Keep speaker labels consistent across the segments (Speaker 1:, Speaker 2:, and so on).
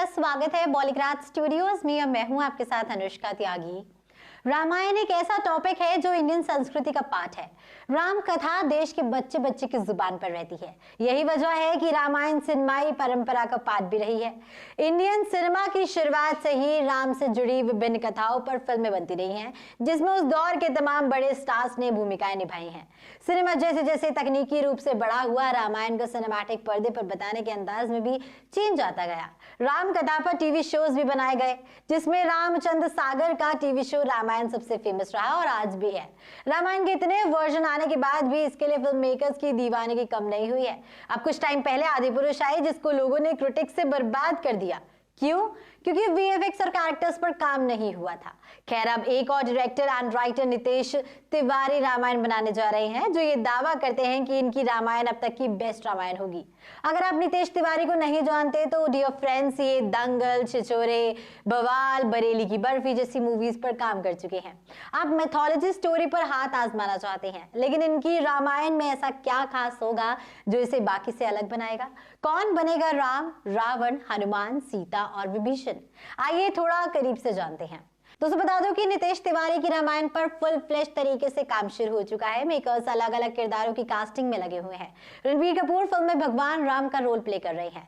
Speaker 1: का स्वागत है बॉलीग्राज स्टूडियोज में। मैं हूं आपके साथ अनुष्का त्यागी। रामायण एक ऐसा टॉपिक है जो इंडियन संस्कृति का पार्ट है। राम कथा देश के बच्चे बच्चे की जुबान पर रहती है। यही वजह है कि रामायण सिनेमाई परंपरा का पार्ट भी रही है। इंडियन सिनेमा की शुरुआत से ही राम से जुड़ी विभिन्न कथाओं पर फिल्में बनती रही हैं, जिसमें उस दौर के तमाम बड़े स्टार्स ने भूमिकाएं निभाई हैं। सिनेमा जैसे जैसे तकनीकी रूप से बड़ा हुआ, रामायण को सिनेमैटिक पर्दे पर बताने के अंदाज में भी चेंज आता गया। राम कथा पर टीवी शोज भी बनाए गए, जिसमें रामचंद्र सागर का टीवी शो रामायण सबसे फेमस रहा और आज भी है। रामायण के इतने वर्जन आने के बाद भी इसके लिए फिल्म मेकर्स की दीवानगी कम नहीं हुई है। अब कुछ टाइम पहले आदिपुरुष आई, जिसको लोगों ने क्रिटिक्स से बर्बाद कर दिया। क्यों? क्योंकि वीएफएक्स और कैरेक्टर्स पर काम नहीं हुआ था। खैर, अब एक और director and writer Nitesh Tiwari Ramayan बनाने जा रहे हैं, जो ये दावा करते हैं कि इनकी रामायण अब तक की बेस्ट रामायण होगी। अगर आप नितेश तिवारी को नहीं जानते तो डियर फ्रेंड्स, ये दंगल, छिछोरे, बवाल, बरेली की बर्फी जैसी मूवीज पर काम कर चुके हैं। आप मैथोलॉजी स्टोरी पर हाथ आजमाना चाहते हैं, लेकिन इनकी रामायण में ऐसा क्या खास होगा जो इसे बाकी से अलग बनाएगा? कौन बनेगा राम, रावण, हनुमान, सीता और विभीषण? आइए थोड़ा करीब से जानते हैं। दोस्तों, बता दो कि नितेश तिवारी की रामायण पर फुल फ्लेश तरीके से काम शुरू हो चुका है। मेकर्स अलग अलग किरदारों की कास्टिंग में लगे हुए हैं। रणबीर कपूर फिल्म में भगवान राम का रोल प्ले कर रहे हैं।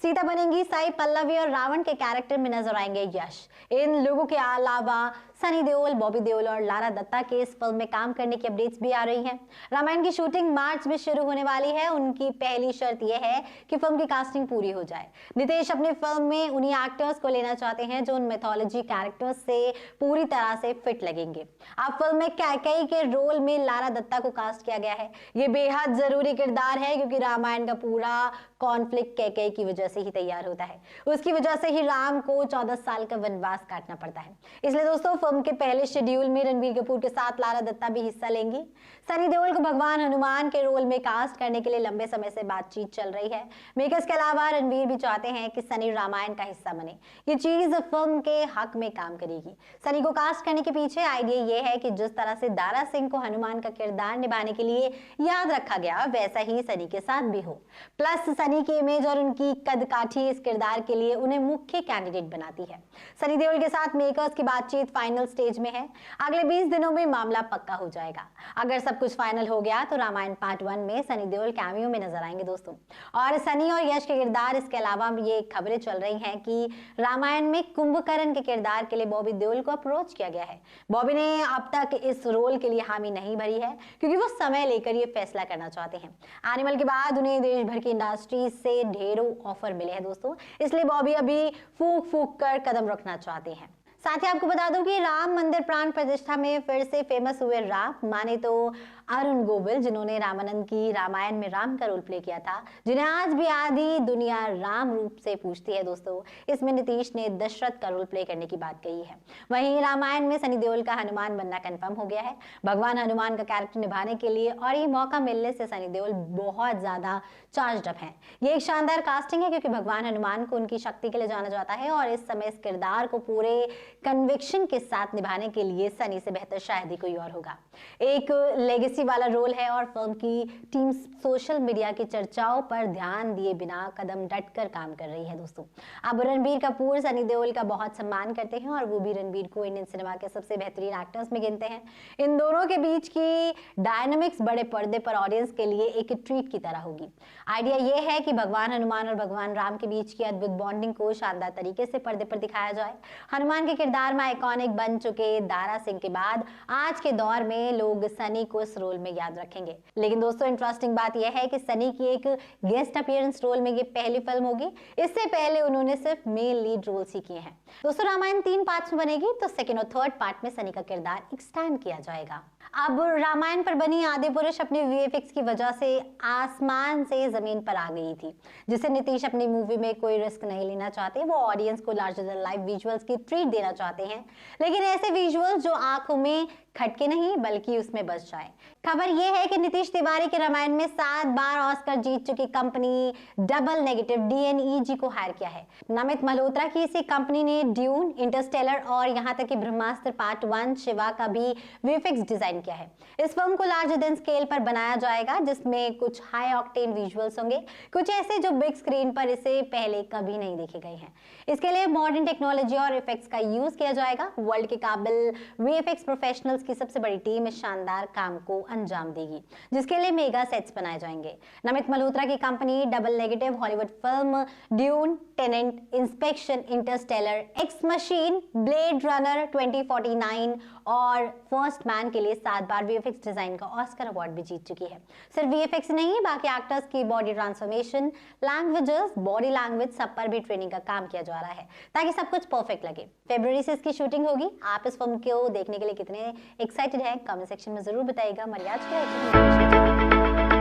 Speaker 1: सीता बनेंगी साई पल्लवी और रावण के कैरेक्टर में नजर आएंगे यश। इन लोगों के अलावा सनी देओल, बॉबी देओल और लारा दत्ता के इस फिल्म में काम करने की अपडेट्स भी आ रही हैं। रामायण की शूटिंग मार्च में शुरू होने वाली है। उनकी पहली शर्त यह है कि फिल्म की कास्टिंग पूरी हो जाए। नितेश अपनी फिल्म में उन्हीं एक्टर्स को लेना चाहते हैं जो उन मैथोलॉजी कैरेक्टर्स से पूरी तरह से फिट लगेंगे। अब फिल्म में कैकेयी के रोल में लारा दत्ता को कास्ट किया गया है। ये बेहद जरूरी किरदार है, क्योंकि रामायण का पूरा कॉन्फ्लिक्ट कैकेयी की वजह से ही तैयार होता है। उसकी वजह से ही राम को 14 साल का वनवास काटना पड़ता है। इसलिए दोस्तों, फिल्म के पहले शेड्यूल में रणबीर कपूर के साथ लारा दत्ता भी हिस्सा लेंगी। सनी देओल को भगवान हनुमान के रोल में कास्ट करने के लिए लंबे समय से बातचीत चल रही है। मेकर्स के अलावा रणबीर भी चाहते हैं कि सनी रामायण का हिस्सा बने। ये चीज फिल्म के हक में काम करेगी। सनी को कास्ट करने के पीछे आइडिया ये है कि जिस तरह से दारा सिंह को हनुमान का किरदार निभाने के लिए याद रखा गया, वैसा ही सनी के साथ भी हो। प्लस सनी की इमेज और उनकी कदकाठी इस किरदार के लिए उन्हें मुख्य कैंडिडेट बनाती है। सनी देओल के साथ मेकर्स की बातचीत फाइनल स्टेज में है। अगले 20 दिनों में मामला पक्का हो जाएगा। अगर सब कुछ फाइनल हो गया तो रामायण पार्ट 1 में सनी देओल कैमियो में नजर आएंगे दोस्तों। और सनी और यश के किरदार, इसके अलावा ये खबरें चल रही हैं कि रामायण में कुंभकर्ण के किरदार के लिए बॉबी देओल को अप्रोच किया गया है। बॉबी ने अब तक इस रोल के लिए हामी नहीं भरी है, क्योंकि वो समय लेकर ये फैसला करना चाहते हैं। एनिमल के बाद उन्हें देश भर की इंडस्ट्री से ढेरों ऑफर मिले हैं दोस्तों, इसलिए बॉबी अभी फूक फूक कर कदम रखना चाहते हैं। साथ ही आपको बता दूं कि राम मंदिर प्राण प्रतिष्ठा में फिर से फेमस हुए राम, माने तो अरुण गोविल, जिन्होंने रामानंद की रामायण में राम का रोल प्ले किया था, जिन्हें आज भी आधी दुनिया राम रूप से पूछती है दोस्तों। इसमें नीतीश ने दशरथ का रोल प्ले करने की बात कही है। वहीं रामायण में सनी देओल का हनुमान बनना कंफर्म हो गया है। भगवान हनुमान का कैरेक्टर निभाने के लिए और ये मौका मिलने से सनी देओल बहुत ज्यादा चार्ज्ड अप हैं। ये एक शानदार कास्टिंग है, क्योंकि भगवान हनुमान को उनकी शक्ति के लिए जाना जाता है और इस समय इस किरदार को पूरे कन्विक्शन के साथ निभाने के लिए सनी से बेहतर शायद ही कोई और होगा। एक लेगेसी वाला रोल है और फिल्म की टीम सोशल मीडिया की चर्चाओं पर ध्यान दिए बिना कदम डटकर काम कर रही है दोस्तों। अब रणबीर कपूर सनी देओल का बहुत सम्मान करते हैं और वो भी रणबीर को इंडियन सिनेमा के सबसे बेहतरीन एक्टर्स में गिनते हैं। इन दोनों के बीच की डायनामिक्स बड़े पर्दे पर ऑडियंस के लिए एक ट्रीट की तरह होगी। आइडिया ये है कि भगवान हनुमान और भगवान राम के बीच की अद्भुत बॉन्डिंग को शानदार तरीके से पर्दे पर दिखाया जाए। हनुमान के किरदार में आइकॉनिक बन चुके दारा सिंह के बाद आज के दौर में लोग सनी को इस रोल में याद रखेंगे। लेकिन दोस्तों, इंटरेस्टिंग बात यह है कि सनी की एक गेस्ट अपीयरेंस रोल में ये पहली फिल्म होगी। इससे पहले उन्होंने सिर्फ मेल लीड रोल्स ही किए हैं। दोस्तों, रामायण 3 पार्ट्स में बनेगी, तो सेकंड और थर्ड पार्ट में सनी का किरदार एक्सटेंड किया जाएगा। अब रामायण पर बनी आदिपुरुष अपने वीएफएक्स की वजह से आसमान से जमीन पर आ गई थी, जिसे नीतीश अपनी मूवी में कोई रिस्क नहीं लेना चाहते। वो ऑडियंस को लार्जर देन लाइफ विजुअल्स की ट्रीट देना चाहते हैं, लेकिन ऐसे विजुअल्स जो आंखों में खटके नहीं बल्कि उसमें बस जाए। खबर यह है कि नीतीश तिवारी के रामायण में 7 बार ऑस्कर जीत चुकी कंपनी डबल नेगेटिव DNEG को हायर किया है। नमित मल्होत्रा की इसी कंपनी ने ड्यून, इंटरस्टेलर और यहां तक कि ब्रह्मास्त्र पार्ट 1 शिवा का भी वीएफएक्स डिजाइन किया है। इस फिल्म को लार्जर देन स्केल पर बनाया जाएगा, जिसमें कुछ हाई ऑक्टेन विजुअल्स होंगे, कुछ ऐसे जो बिग स्क्रीन पर इसे पहले कभी नहीं देखे गए हैं। इसके लिए मॉडर्न टेक्नोलॉजी और इफेक्ट्स का यूज किया जाएगा। वर्ल्ड के काबिल वीएफएक्स प्रोफेशनल्स की सबसे बड़ी टीम इस शानदार काम को अंजाम देगी, जिसके लिए मेगा सेट्स बनाए जाएंगे। नमित मल्होत्रा की company Double Negative Hollywood film Dune, Tenet, Inception, Interstellar, Ex Machina, Blade Runner 2049 और फर्स्ट मैन के लिए 7 बार वीएफएक्स डिजाइन का ऑस्कर अवार्ड भी जीत चुकी है। सिर्फ वीएफएक्स नहीं, बाकी एक्टर्स की body transformation, languages, body language सब पर भी ट्रेनिंग का काम किया जा रहा है ताकि सब कुछ परफेक्ट लगे। फरवरी से इसकी शूटिंग होगी। आप इस फिल्म को देखने के लिए कितने एक्साइटेड हैं कमेंट सेक्शन में जरूर बताइएगा। हमारी आज की